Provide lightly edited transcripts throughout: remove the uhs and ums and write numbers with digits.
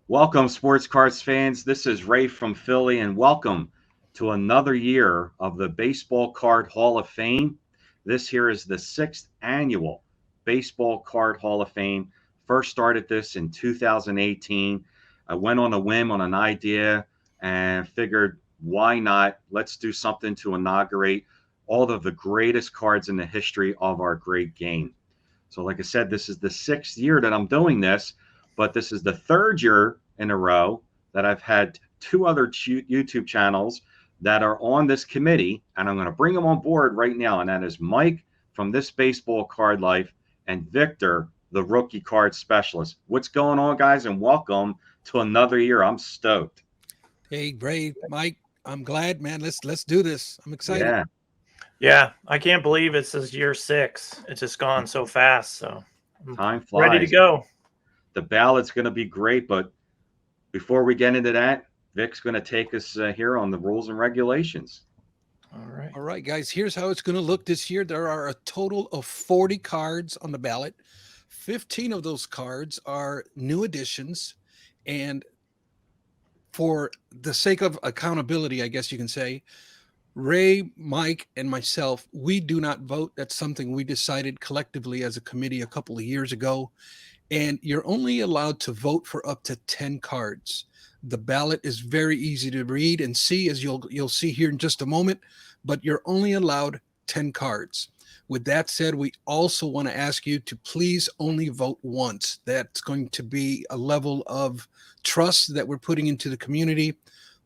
Welcome, sports cards fans. This is Ray from Philly, and welcome to another year of the Baseball Card Hall of Fame. This here is the sixth annual Baseball Card Hall of Fame. First started this in 2018. I went on a whim on an idea and figured, why not? Let's do something to inaugurate all of the greatest cards in the history of our great game. So, like I said, this is the sixth year that I'm doing this, but this is the third year in a row that I've had two other YouTube channels that are on this committee, and I'm going to bring them on board right now. And that is Mike from This Baseball Card Life and Victor, the rookie card specialist. What's going on, guys? And welcome to another year. I'm stoked. Hey, Ray, Mike, I'm glad, man. Let's do this. I'm excited. Yeah, Yeah, I can't believe it's this year 6. It's just gone so fast. So I'm time ready to flies. go. The ballot's going to be great, but before we get into that, Vic's going to take us here on the rules and regulations. All right. All right, guys, here's how it's going to look this year. There are a total of 40 cards on the ballot. 15 of those cards are new additions. And for the sake of accountability, I guess you can say, Ray, Mike, and myself, we do not vote. That's something we decided collectively as a committee a couple of years ago. And you're only allowed to vote for up to 10 cards. The ballot is very easy to read and see, as you'll see here in just a moment, but you're only allowed 10 cards. With that said, we also want to ask you to please only vote once. That's going to be a level of trust that we're putting into the community.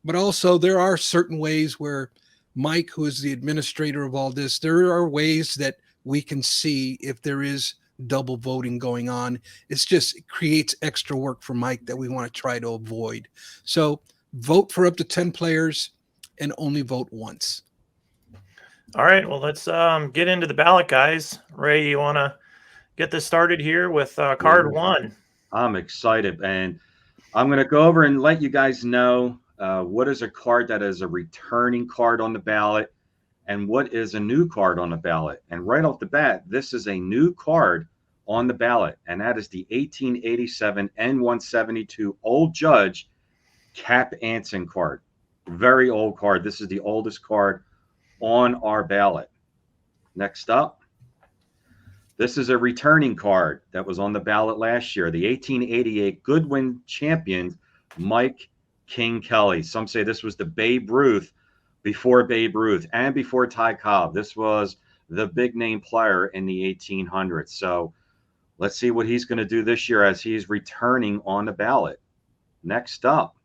But also, there are certain ways where Mike, who is the administrator of all this, there are ways that we can see if there is double voting going on. It creates extra work for Mike that we want to try to avoid. So vote for up to 10 players and only vote once. All right. Well, let's get into the ballot, guys. Ray, you want to get this started here with card 1? I'm excited, and I'm going to go over and let you guys know what is a card that is a returning card on the ballot and what is a new card on the ballot. And right off the bat, this is a new card on the ballot, and that is the 1887 N172 Old Judge Cap Anson card. Very old card. This is the oldest card on our ballot. Next up, this is a returning card that was on the ballot last year, the 1888 Goodwin champion, Mike King Kelly. Some say this was the Babe Ruth before Babe Ruth and before Ty Cobb. This was the big name player in the 1800s. So let's see what he's going to do this year as he's returning on the ballot. Next up,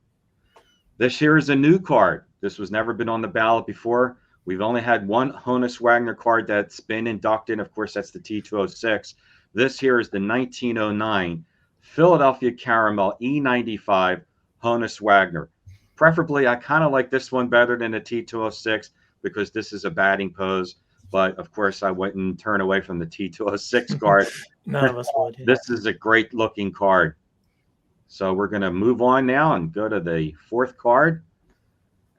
this here is a new card. This was never been on the ballot before. We've only had one Honus Wagner card that's been inducted. Of course, that's the T206. This here is the 1909 Philadelphia Caramel E95 Honus Wagner. Preferably, I kind of like this one better than the T206 because this is a batting pose. But, of course, I wouldn't turn away from the T206 card. None of us would. Yeah. This is a great-looking card. So we're going to move on now and go to the fourth card.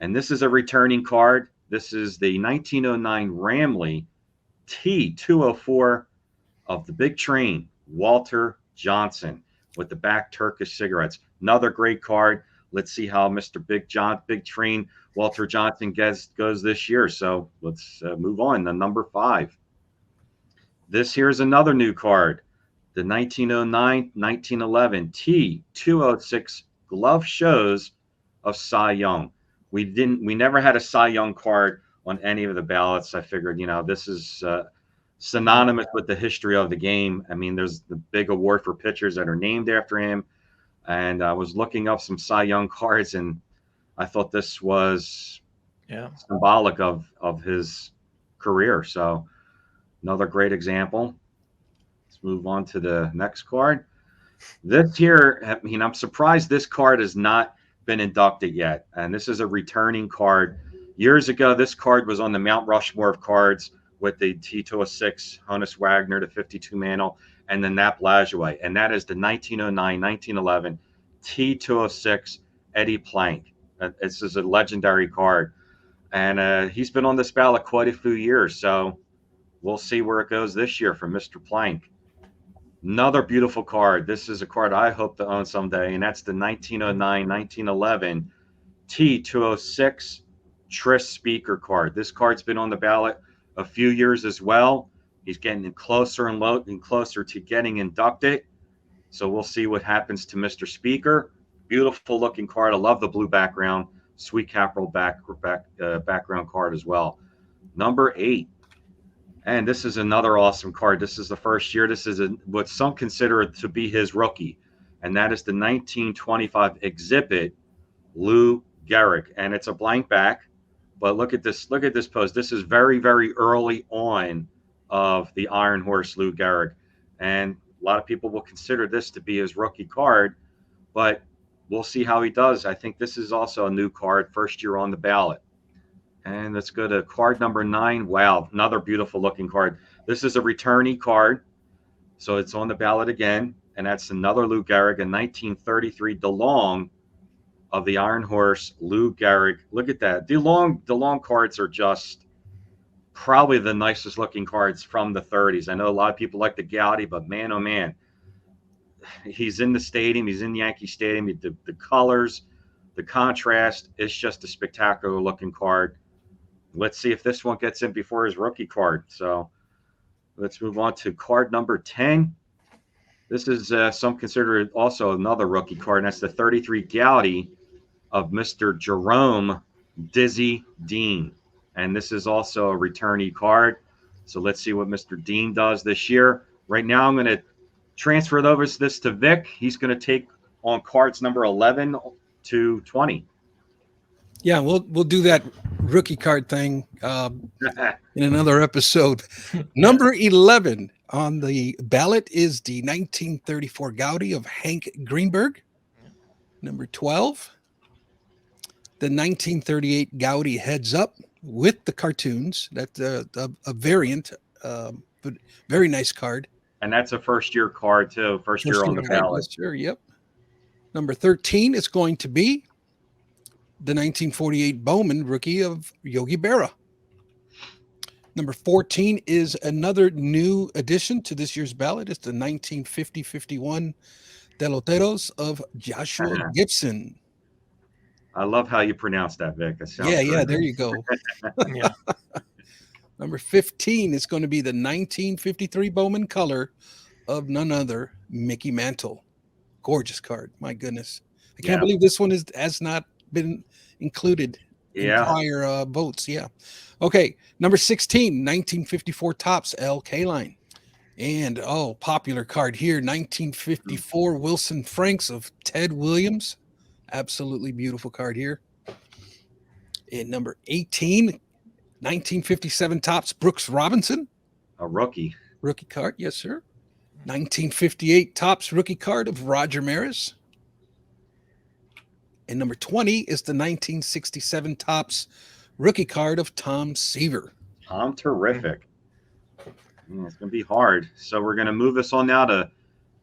And this is a returning card. This is the 1909 Ramley T204 of the Big Train, Walter Johnson, with the back Turkish cigarettes. Another great card. Let's see how Mr. Big Train, Walter Johnson goes this year. So let's move on to number 5. This here is another new card, the 1909-1911 T206 Glove Shows of Cy Young. We never had a Cy Young card on any of the ballots. I figured, this is synonymous with the history of the game. I mean, there's the big award for pitchers that are named after him. And I was looking up some Cy Young cards, and I thought this was symbolic of his career. So another great example. Let's move on to the next card. This here, I'm surprised this card has not been inducted yet. And this is a returning card. Years ago, this card was on the Mount Rushmore of cards with the T206 Honus Wagner, the 52 mantle, and the Nap Lajoie. And that is the 1909-1911 T206 Eddie Plank. This is a legendary card. And he's been on this ballot quite a few years. So we'll see where it goes this year for Mr. Plank. Another beautiful card. This is a card I hope to own someday, and that's the 1909-1911 T206 Tris Speaker card. This card's been on the ballot a few years as well. He's getting closer and closer to getting inducted. So we'll see what happens to Mr. Speaker. Beautiful looking card. I love the blue background. Sweet capital background card as well. Number 8. And this is another awesome card. This is the first year. This is what some consider to be his rookie. And that is the 1925 Exhibit Lou Gehrig. And it's a blank back. But look at this. Look at this pose. This is very, very early on of the Iron Horse Lou Gehrig. And a lot of people will consider this to be his rookie card. But we'll see how he does. I think this is also a new card, first year on the ballot. And let's go to card number 9. Wow, another beautiful looking card. This is a returnee card. So it's on the ballot again. And that's another Lou Gehrig, a 1933 DeLong of the Iron Horse Lou Gehrig. Look at that. DeLong cards are just probably the nicest looking cards from the 30s. I know a lot of people like the Gowdy, but man, oh man. He's in the stadium. He's in Yankee Stadium. The colors, the contrast, it's just a spectacular looking card. Let's see if this one gets in before his rookie card. So let's move on to card number 10. This is some consider it also another rookie card, and that's the 33 Gowdy of Mr. Jerome Dizzy Dean. And this is also a returnee card. So let's see what Mr. Dean does this year. Right now, I'm going to transfer this to Vic. He's going to take on cards number 11 to 20. Yeah, we'll do that rookie card thing in another episode. Number 11 on the ballot is the 1934 Gowdy of Hank Greenberg. Number 12, the 1938 Gowdy Heads Up with the cartoons. That's a variant, but very nice card. And that's a first-year card, too. First year on the ballot. Sure, yep. Number 13 is going to be the 1948 Bowman rookie of Yogi Berra. Number 14 is another new addition to this year's ballot. It's the 1950-51 Deloteros of Joshua Gibson. I love how you pronounce that, Vic. Yeah, there you go. Yeah. Number 15 is going to be the 1953 Bowman color of none other Mickey Mantle. Gorgeous card. My goodness. I can't believe this one has not been included in prior votes. Yeah. Okay. Number 16, 1954 Topps L. K-Line. And, popular card here, 1954 Wilson Franks of Ted Williams. Absolutely beautiful card here. And number 18, 1957 Topps Brooks Robinson. A rookie. Rookie card. Yes, sir. 1958 Topps rookie card of Roger Maris. And number 20 is the 1967 Topps rookie card of Tom Seaver. Tom, terrific. It's going to be hard. So we're going to move this on now to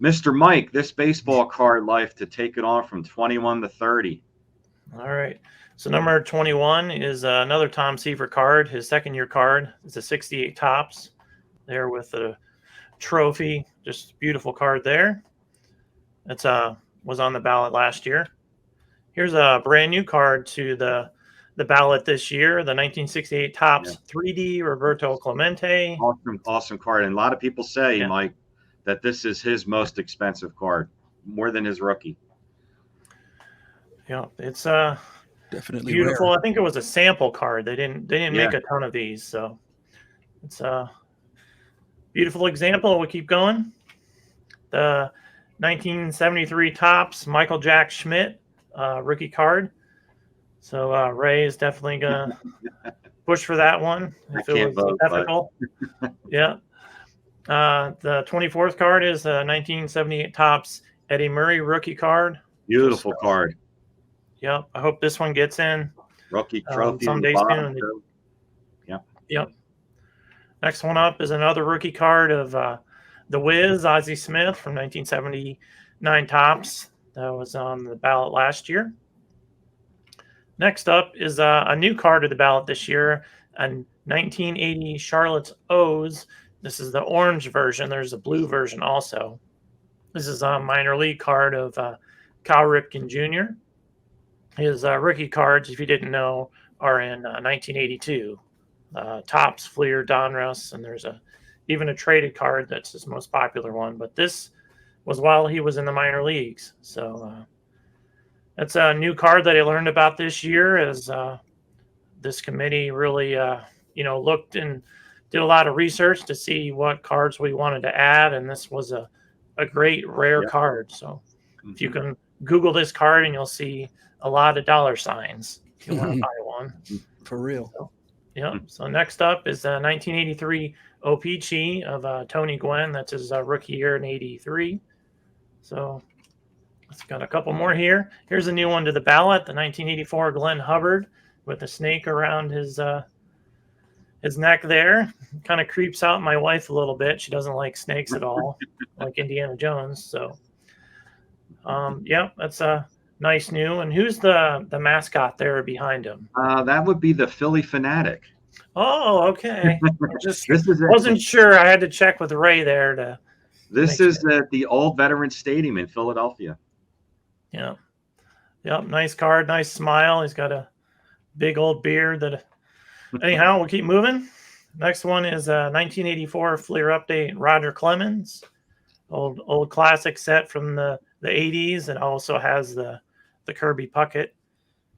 Mr. Mike, this baseball card life, to take it on from 21 to 30. All right. So number 21 is another Tom Seaver card, his second-year card. It's a 68 Topps there with a trophy. Just beautiful card there. It's was on the ballot last year. Here's a brand new card to the ballot this year, the 1968 Topps 3D Roberto Clemente. Awesome card. And a lot of people say, Mike, that this is his most expensive card, more than his rookie. Yeah, it's definitely beautiful. rare. I think it was a sample card. They didn't make a ton of these, so it's a beautiful example. We keep going. The 1973 Topps Michael Jack Schmidt rookie card. So Ray is definitely gonna push for that one if it was ethical. Yeah. The 24th card is the 1978 Topps Eddie Murray rookie card. Beautiful card. Yep. I hope this one gets in. Rookie trophy someday soon. Yep. Next one up is another rookie card of the Wiz, Ozzie Smith from 1979 Topps. That was on the ballot last year. Next up is a new card of the ballot this year, a 1980 Charlotte's O's. This is the orange version. There's a blue version also. This is a minor league card of Cal Ripken Jr. His rookie cards, if you didn't know, are in 1982. Topps, Fleer, Donruss, and there's even a traded card that's his most popular one. But this was while he was in the minor leagues. So that's a new card that I learned about this year as this committee really, looked and did a lot of research to see what cards we wanted to add. And this was a great rare card. So if you can Google this card and you'll see a lot of dollar signs if you want to buy one. For real. So, yeah. So next up is 1983 OPC of Tony Gwynn. That's his rookie year in 83. So let's got a couple more here. Here's a new one to the ballot, the 1984 Glenn Hubbard with a snake around his neck there. Kind of creeps out my wife a little bit. She doesn't like snakes at all, like Indiana Jones. So, that's a nice new. And who's the mascot there behind him? That would be the Philly Fanatic. Oh, okay. Wasn't sure. I had to check with Ray there to. This is at the old Veterans Stadium in Philadelphia. Yeah. Yep. Nice card. Nice smile. He's got a big old beard. Anyhow, we'll keep moving. Next one is 1984 Fleer Update Roger Clemens. Old classic set from the 80s. It also has the Kirby Puckett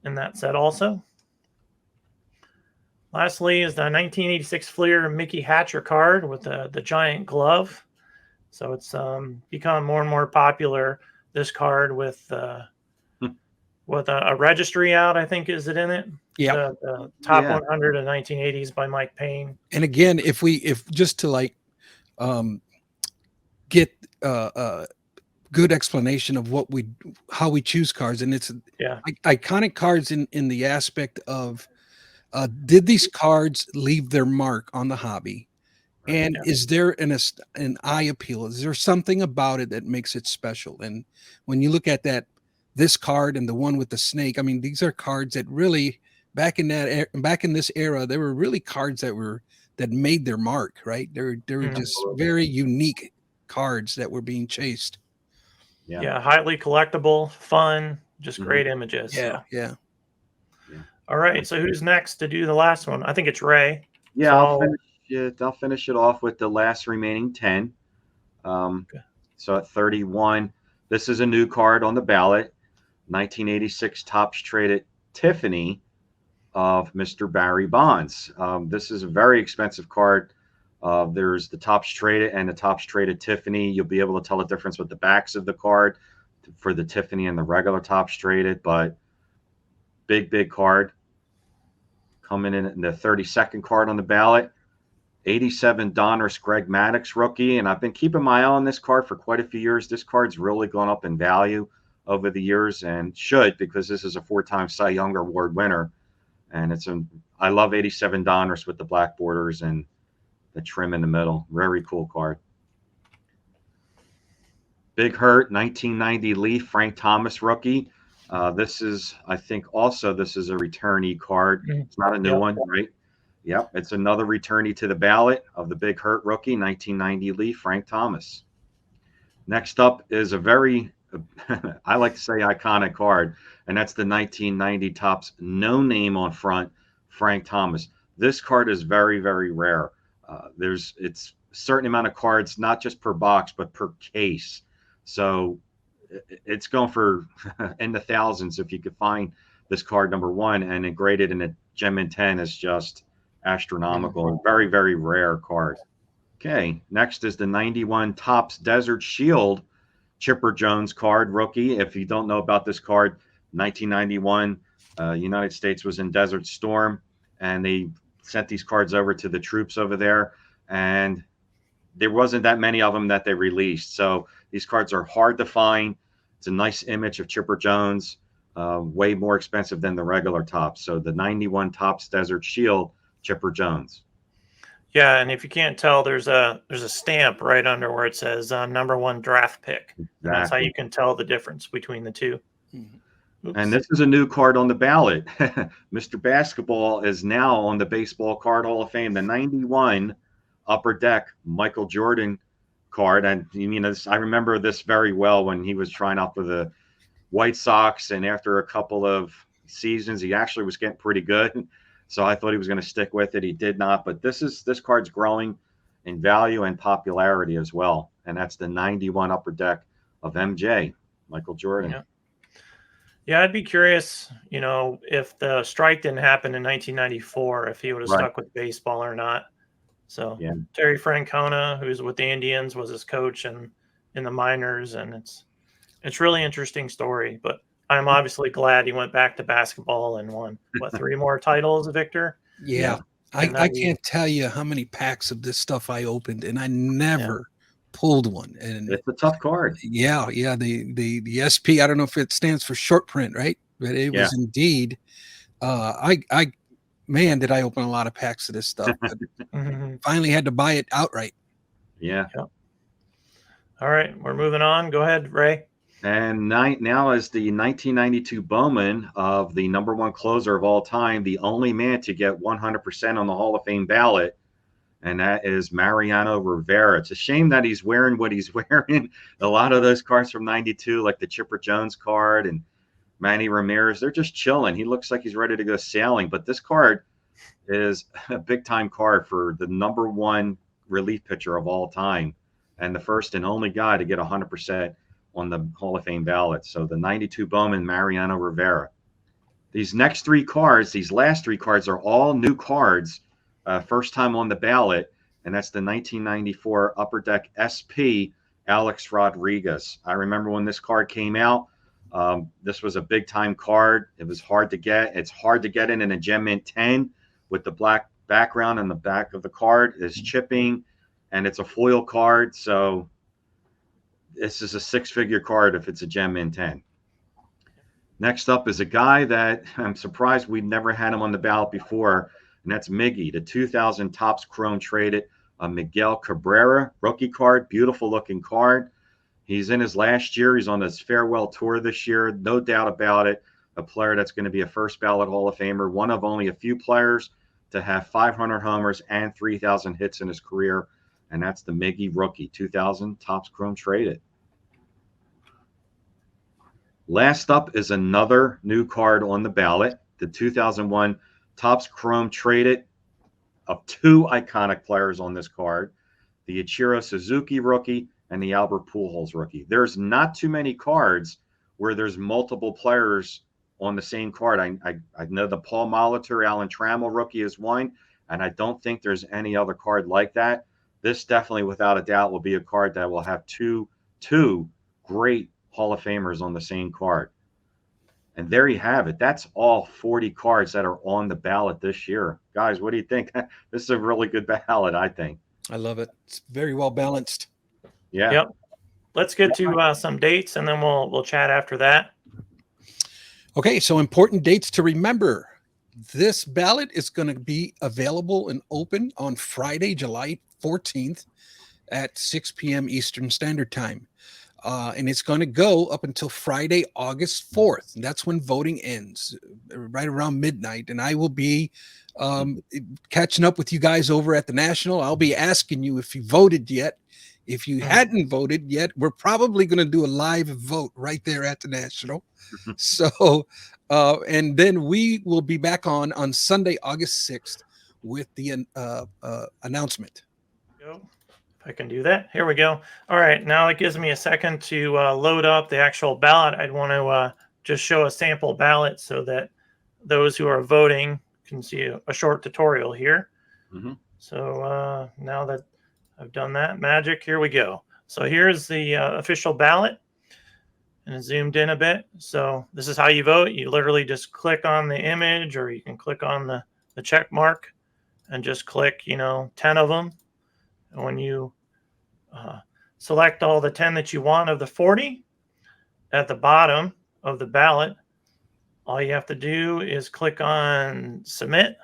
in that set also. Lastly is the 1986 Fleer Mickey Hatcher card with the giant glove. So it's become more and more popular, this card with a registry out, I think, is it in it? Yeah. The top 100 of 1980s by Mike Payne. And again, if just to like get a good explanation of how we choose cards, and it's iconic cards in the aspect of did these cards leave their mark on the hobby? And is there an eye appeal? Is there something about it that makes it special? And when you look at this card and the one with the snake, I mean, these are cards that really back in this era, they were really cards that made their mark, right? They were just very unique cards that were being chased. Yeah, highly collectible, fun, just great images. Yeah. All right, so who's next to do the last one? I think it's Ray. Yeah, so I'll finish it off with the last remaining 10. So at 31, this is a new card on the ballot. 1986 Topps Traded Tiffany of Mr. Barry Bonds. This is a very expensive card. There's the Topps Traded and the Topps Traded Tiffany. You'll be able to tell the difference with the backs of the card for the Tiffany and the regular Topps Traded, but big card. Coming in the 32nd card on the ballot, 87 Donruss Greg Maddux rookie. And I've been keeping my eye on this card for quite a few years. This card's really gone up in value over the years and should, because this is a 4-time Cy Young Award winner. And I love 87 Donruss with the black borders and the trim in the middle. Very cool card. Big Hurt 1990 Leaf Frank Thomas rookie. This is a returnee card. It's not a new one, right? Yep, it's another returnee to the ballot of the Big Hurt rookie, 1990 Leaf Frank Thomas. Next up is a very, I like to say, iconic card, and that's the 1990 Topps No Name on front, Frank Thomas. This card is very, very rare. It's a certain amount of cards, not just per box, but per case. So it's going for in the thousands if you could find this card, number one, and then graded in a Gem in 10 is just astronomical. Very, very rare card. Okay, next is the 91 Topps Desert Shield Chipper Jones card, rookie. If you don't know about this card, 1991, United States was in Desert Storm, and they sent these cards over to the troops over there, and there wasn't that many of them that they released. So these cards are hard to find. It's a nice image of Chipper Jones, way more expensive than the regular Topps. So the 91 Topps Desert Shield Chipper Jones. Yeah, and if you can't tell, there's a stamp right under where it says number 1 draft pick. Exactly. And that's how you can tell the difference between the two. And this is a new card on the ballot. Mr. Basketball is now on the Baseball Card Hall of Fame. The 91 Upper Deck Michael Jordan card. And you mean, I remember this very well when he was trying out for the White Sox, and after a couple of seasons, he actually was getting pretty good. So I thought he was going to stick with it. He did not. But this card's growing in value and popularity as well. And that's the 91 Upper Deck of MJ, Michael Jordan. Yeah. Yeah, I'd be curious, if the strike didn't happen in 1994, if he would have stuck with baseball or not. So yeah. Terry Francona, who's with the Indians, was his coach in the minors, and it's really interesting story. But I'm obviously glad he went back to basketball and won 3 more titles, Victor. Yeah. I can't tell you how many packs of this stuff I opened, and I never pulled one. And it's a tough card. Yeah. The SP, I don't know if it stands for short print, right? But it was indeed. Man, did I open a lot of packs of this stuff. But finally had to buy it outright. Yeah. All right, we're moving on. Go ahead, Ray. And now is the 1992 Bowman of the #1 closer of all time, the only man to get 100% on the Hall of Fame ballot, and that is Mariano Rivera. It's a shame that he's wearing what he's wearing. A lot of those cards from 92, like the Chipper Jones card and Manny Ramirez, they're just chilling. He looks like he's ready to go sailing. But this card is a big-time card for the #1 relief pitcher of all time and the first and only guy to get 100% on the Hall of Fame ballot. So the 92 Bowman, Mariano Rivera. These last 3 cards are all new cards, first time on the ballot, and that's the 1994 Upper Deck SP, Alex Rodriguez. I remember when this card came out. This was a big-time card. It was hard to get. It's hard to get in a Gem Mint 10 with the black background, and the back of the card is chipping, and it's a foil card, so this is a 6-figure card if it's a Gem Mint 10. Next up is a guy that I'm surprised we've never had him on the ballot before, and that's Miggy, the 2000 Topps Chrome traded Miguel Cabrera rookie card. Beautiful looking card. He's in his last year. He's on his farewell tour this year. No doubt about it. A player that's going to be a first ballot Hall of Famer, one of only a few players to have 500 homers and 3,000 hits in his career. And that's the Miggy rookie, 2000 Topps Chrome traded. Last up is another new card on the ballot, the 2001 Topps Chrome traded of 2 iconic players on this card, the Ichiro Suzuki rookie and the Albert Pujols rookie. There's not too many cards where there's multiple players on the same card. I know the Paul Molitor, Alan Trammell rookie is one, and I don't think there's any other card like that. This definitely, without a doubt, will be a card that will have two great Hall of Famers on the same card. And there you have it. That's all 40 cards that are on the ballot this year. Guys, what do you think? This is a really good ballot, I think. I love it. It's very well balanced. Yeah. Yep. Let's get to some dates, and then we'll chat after that. Okay, so important dates to remember. This ballot is going to be available and open on Friday, July 14th at 6 p.m. Eastern Standard Time. And it's going to go up until Friday, August 4th. And that's when voting ends, right around midnight. And I will be catching up with you guys over at the National. I'll be asking you if you voted yet. If you hadn't voted yet, we're probably going to do a live vote right there at the National. So, and then we will be back on Sunday, August 6th with the announcement. Go. If I can do that. Here we go. All right. Now it gives me a second to load up the actual ballot. I'd want to just show a sample ballot so that those who are voting can see a short tutorial here. So now that I've done that magic, here we go. So here's the official ballot, and it's zoomed in a bit. So this is how you vote. You literally just click on the image, or you can click on the check mark and just click, 10 of them. And when you select all the 10 that you want of the 40, at the bottom of the ballot, all you have to do is click on submit.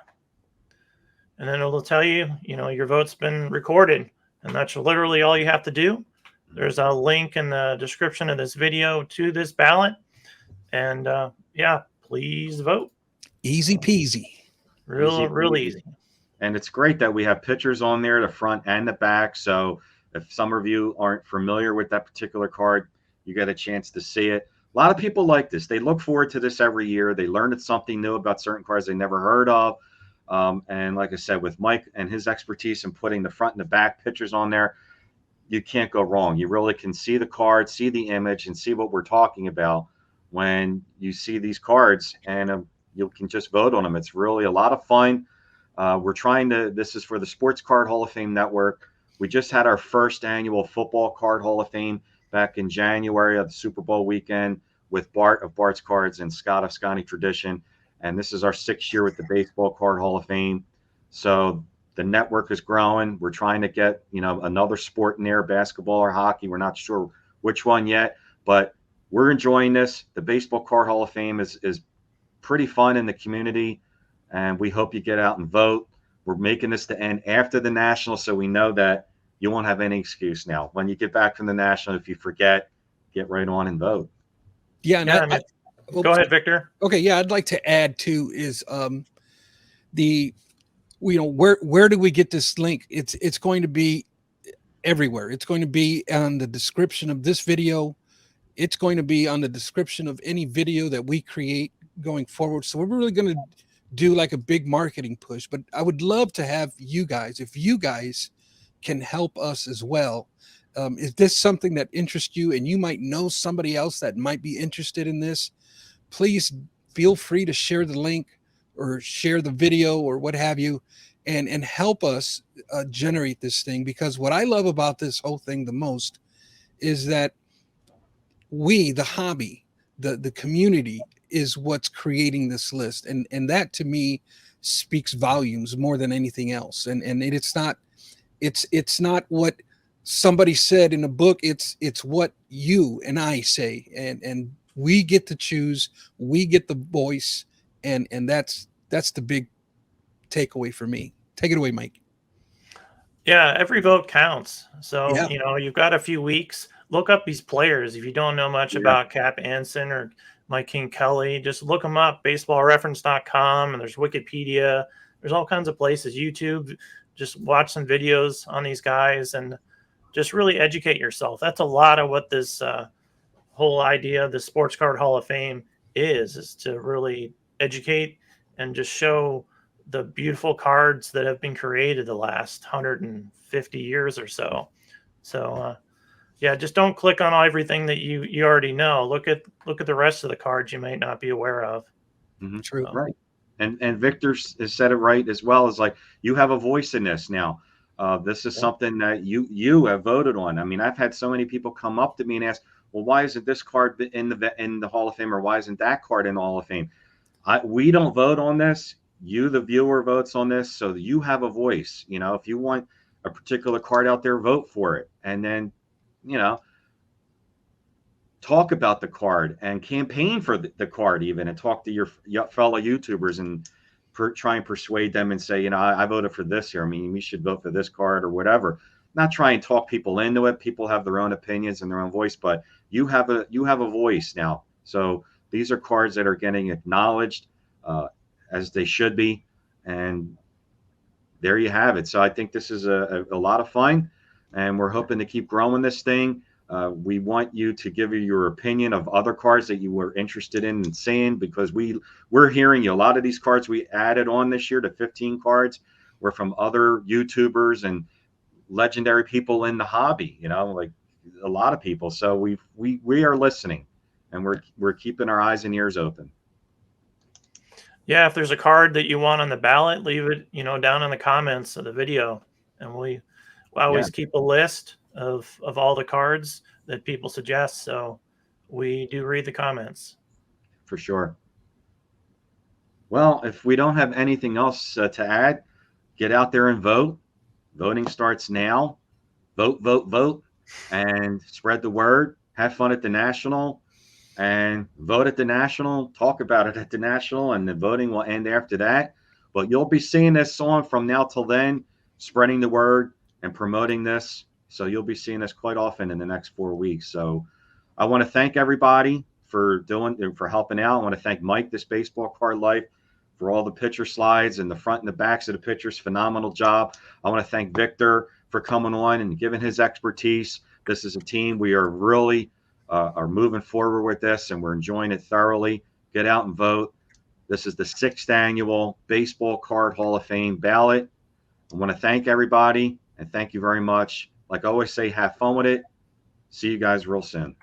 And then it'll tell you, your vote's been recorded. And that's literally all you have to do. There's a link in the description of this video to this ballot. And please vote. Easy peasy. Real easy. And it's great that we have pictures on there, the front and the back. So If some of you aren't familiar with that particular card, you get a chance to see it. A lot of people like this. They look forward to this every year. They learn something new about certain cards they never heard of. And like I said, with Mike and his expertise in putting the front and the back pictures on there, you can't go wrong. You really can see the card, see the image, and see what we're talking about when you see these cards, and you can just vote on them. It's really a lot of fun. We're trying to, this is for the Sports Card Hall of Fame Network. We just had our first annual Football Card Hall of Fame back in January of the Super Bowl weekend with Bart of Bart's Cards and Scott of Scotty Tradition. And this is our 6th year with the Baseball Card Hall of Fame. So the network is growing. We're trying to get, another sport in there, basketball or hockey. We're not sure which one yet, but we're enjoying this. The Baseball Card Hall of Fame is pretty fun in the community, and we hope you get out and vote. We're making this to end after the National, so we know that you won't have any excuse now. When you get back from the National, if you forget, get right on and vote. Yeah, and Yeah, go ahead, Victor. Okay, yeah, I'd like to add too is where do we get this link? It's going to be everywhere. It's going to be on the description of this video. It's going to be on the description of any video that we create going forward. So we're really going to do like a big marketing push, but I would love to have you guys, if you guys can help us as well. Is this something that interests you and you might know somebody else that might be interested in this? Please feel free to share the link or share the video or what have you, and help us generate this thing. Because what I love about this whole thing the most is that we, the hobby, the community, is what's creating this list, and that to me speaks volumes more than anything else. And it's not what somebody said in a book. It's what you and I say, and we get to choose, we get the voice, and that's the big takeaway for me. Take it away, Mike. Yeah, every vote counts. So, Yeah. You've got a few weeks. Look up these players. If you don't know much about Cap Anson or Mike King Kelly, just look them up, baseballreference.com, and there's Wikipedia. There's all kinds of places, YouTube. Just watch some videos on these guys and just really educate yourself. That's a lot of what this whole idea of the Sports Card Hall of Fame is to really educate and just show the beautiful cards that have been created the last 150 years or so. So, yeah, just don't click on everything that you already know. Look at the rest of the cards you might not be aware of. Mm-hmm. True. Right. And Victor has said it right as well. As like, you have a voice in this now. This is something that you have voted on. I mean, I've had so many people come up to me and ask, well, why isn't this card in the Hall of Fame, or why isn't that card in the Hall of Fame? We don't vote on this. You, the viewer, votes on this, so you have a voice. If you want a particular card out there, vote for it, and then, talk about the card and campaign for the card even, and talk to your fellow YouTubers and try and persuade them and say, I voted for this here. I mean, we should vote for this card or whatever. Not try and talk people into it. People have their own opinions and their own voice, but you have a voice now. So these are cards that are getting acknowledged as they should be, and there you have it. So I think this is a lot of fun, and we're hoping to keep growing this thing. We want you to give your opinion of other cards that you were interested in seeing, because we're hearing you. A lot of these cards we added on this year to 15 cards were from other YouTubers and legendary people in the hobby, like a lot of people. So we are listening, and we're keeping our eyes and ears open. Yeah, if there's a card that you want on the ballot, leave it, down in the comments of the video, and we always keep a list of all the cards that people suggest. So we do read the comments. For sure. Well, if we don't have anything else to add, get out there and vote. Voting starts now. Vote, vote, vote, and spread the word. Have fun at the National, and vote at the National. Talk about it at the National, and the voting will end after that. But you'll be seeing this on from now till then, spreading the word and promoting this. So you'll be seeing this quite often in the next 4 weeks. So I want to thank everybody for helping out. I want to thank Mike, this Baseball Card Life, for all the picture slides and the front and the backs of the pictures. Phenomenal job. I want to thank Victor for coming on and giving his expertise. This is a team we are really are moving forward with this, and we're enjoying it thoroughly. Get out and vote. This is the 6th annual Baseball Card Hall of Fame ballot. I want to thank everybody, and thank you very much. Like I always say, have fun with it. See you guys real soon.